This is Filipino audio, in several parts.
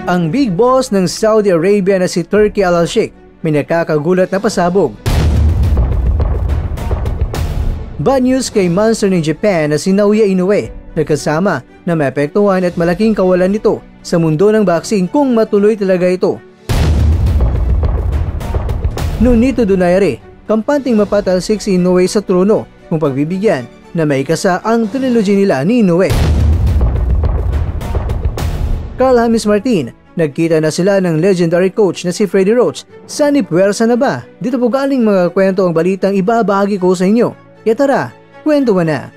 Ang big boss ng Saudi Arabia na si Turki Al-Sheikh may nakakagulat na pasabog. Bad news kay monster ng Japan na si Naoya Inoue na kasama na maapektuhan at malaking kawalan nito sa mundo ng boxing kung matuloy talaga ito. Nunito Donaire, kampanteng mapatalsik si Inoue sa trono kung pagbibigyan na maikasa ang trilogy nila ni Inoue. Carl James Martin, nagkita na sila ng legendary coach na si Freddie Roach. Saan ipuwersa na ba? Dito po galing mga kwento ang balitang ibabahagi ko sa inyo. Kaya tara, kwento mo na!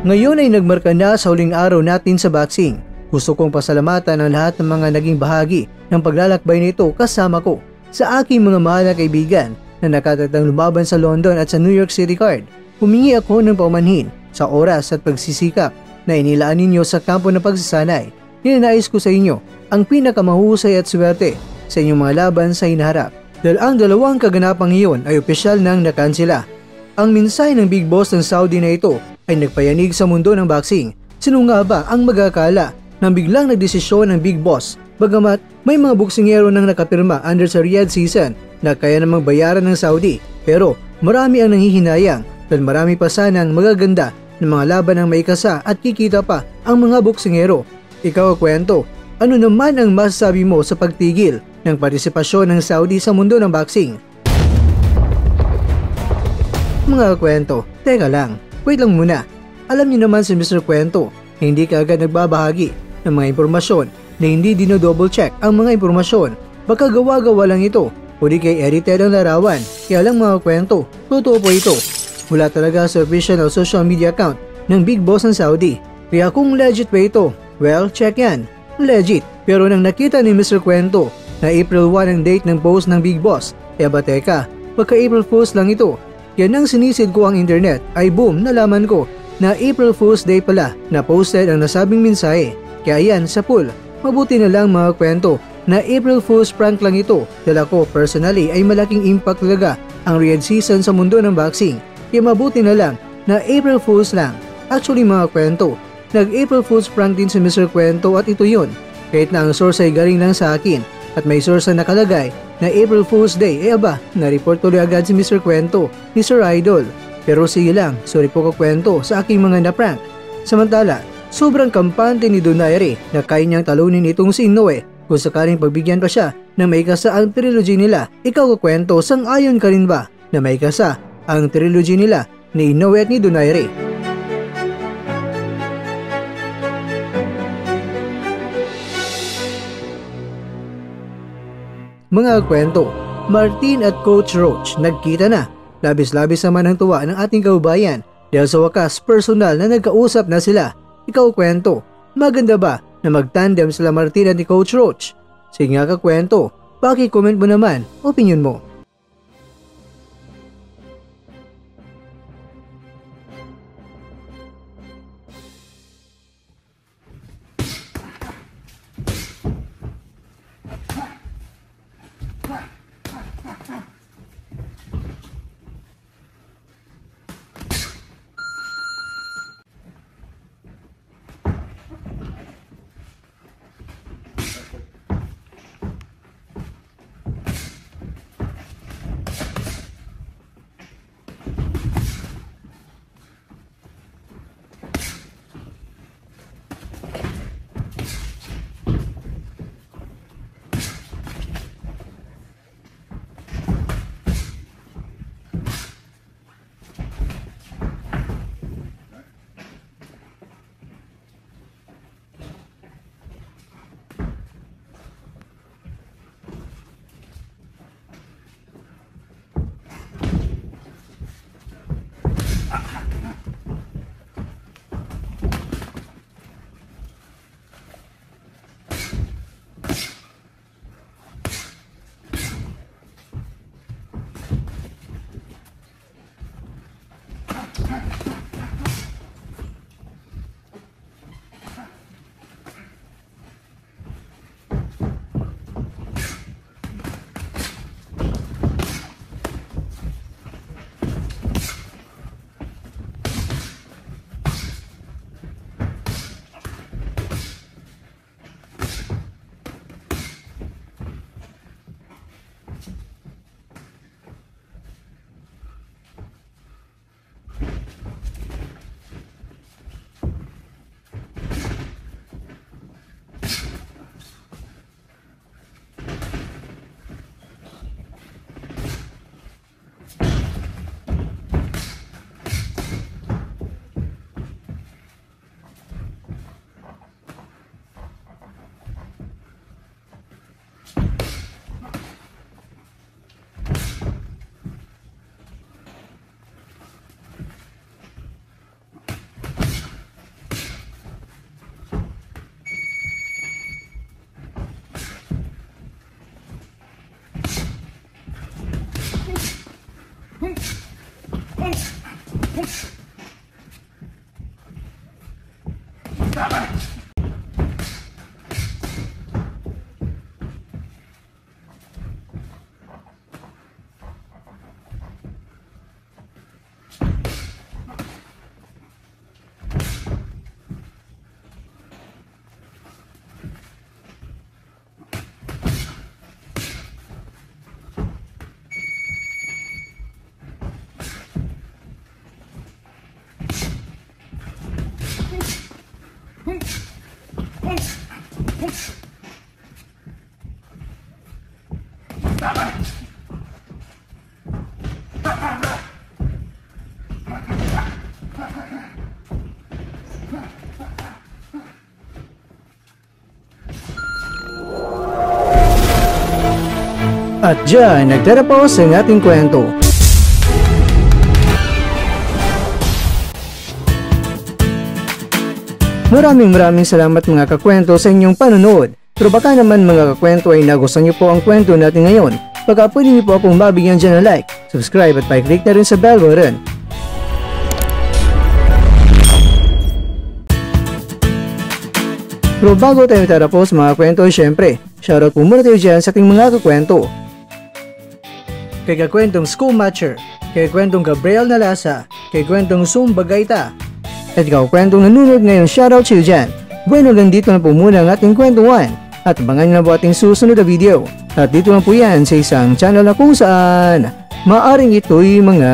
Ngayon ay nagmarka na sa huling araw natin sa boxing. Gusto kong pasalamatan ang lahat ng mga naging bahagi ng paglalakbay nito kasama ko sa aking mga mahal na kaibigan na nakatatang lumaban sa London at sa New York City card. Humingi ako ng paumanhin sa oras at pagsisikap na inilaan ninyo sa kampo ng pagsasanay. Ninanais ko sa inyo ang pinakamahusay at swerte sa inyong mga laban sa hinaharap. Dahil ang dalawang kaganapang iyon ay opisyal nang nakansela. Ang mensahe ng big boss ng Saudi na ito ay nagpayanig sa mundo ng boxing. Sino nga ba ang magakala nang biglang nagdesisyon ng big boss? Bagamat may mga boksingero nang nakapirma under sa Riyadh season na kaya namang bayaran ng Saudi, pero marami ang nanghihinayang dahil marami pa sanang magaganda ng mga laban ang maikasa at kikita pa ang mga boksingero. Ikaw kwento, ano naman ang masasabi mo sa pagtigil ng partisipasyon ng Saudi sa mundo ng boxing? Mga kwento, teka lang, wait lang muna. Alam niyo naman si Mr. Kwento na hindi ka agad nagbabahagi ng mga impormasyon na hindi dino-double check ang mga impormasyon. Baka gawa-gawa lang ito o di kay edited ang larawan. Kaya lang mga kwento, totoo po ito. Mula talaga sa official social media account ng big boss ng Saudi. Kaya kung legit ba ito, well, check yan. Legit. Pero nang nakita ni Mr. Kwento na April 1 ang date ng post ng big boss, ba teka, baka April Fool's lang ito. Kaya nang sinisid ko ang internet ay boom, nalaman ko na April Fool's Day pala na posted ang nasabing mensahe. Kaya yan sa pool. Mabuti na lang mga kwento na April Fool's prank lang ito dahil ako personally ay malaking impact talaga ang Riyadh season sa mundo ng boxing. Kaya mabuti na lang na April Fool's lang. Actually mga kwento, nag-April Fool's prank din si Mr. Kwento at ito yun. Kahit na ang source ay galing lang sa akin at may source na nakalagay na April Fool's Day, na-report tuloy agad si Mr. Kwento ni Sir Idol. Pero sige lang, sorry po kakwento sa aking mga na-prank. Samantala, sobrang kampante ni Donaire na kaya niyang talunin itong si Inoue kung sakaling pagbigyan pa siya na maikasa ang trilogy nila. Ikaw kakwento, sang-ayon ka rin ba na maikasa ang trilogy nila ni Inoue at ni Donaire? Mga kwento, Martin at Coach Roach nagkita na. Labis-labis naman ang tuwa ng ating kaubayan dahil sa wakas personal na nagkausap na sila. Ikaw kwento, maganda ba na magtandem sila Martin at ni Coach Roach? Sige nga kakwento, paki-comment mo naman opinion mo. At dyan, nagtatapos ang ating kwento. Maraming salamat mga kakwento sa inyong panonood. Pero baka naman mga kakwento ay nagustuhan niyo po ang kwento natin ngayon. Baka pwede niyo po akong mabigyan dyan ng like, subscribe at pa-click na rin sa bell button. Pero bago tayo tatapos mga kwento, syempre, shoutout po muna tayo dyan sa ating mga kakwento. Kay kakwentong School Matcher, kay kwentong Gabriel Nalasa, kay kwentong Zumba Gaita, at kakwentong nanonood ngayon, shoutout sa iyo dyan. Bueno, dito na po muna ang ating kwentuhan, at abangan nyo na po ating susunod na video. At dito na po yan sa isang channel na kung saan maaring ito'y mga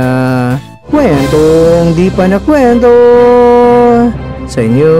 kwentong di pa na kwento sa inyo.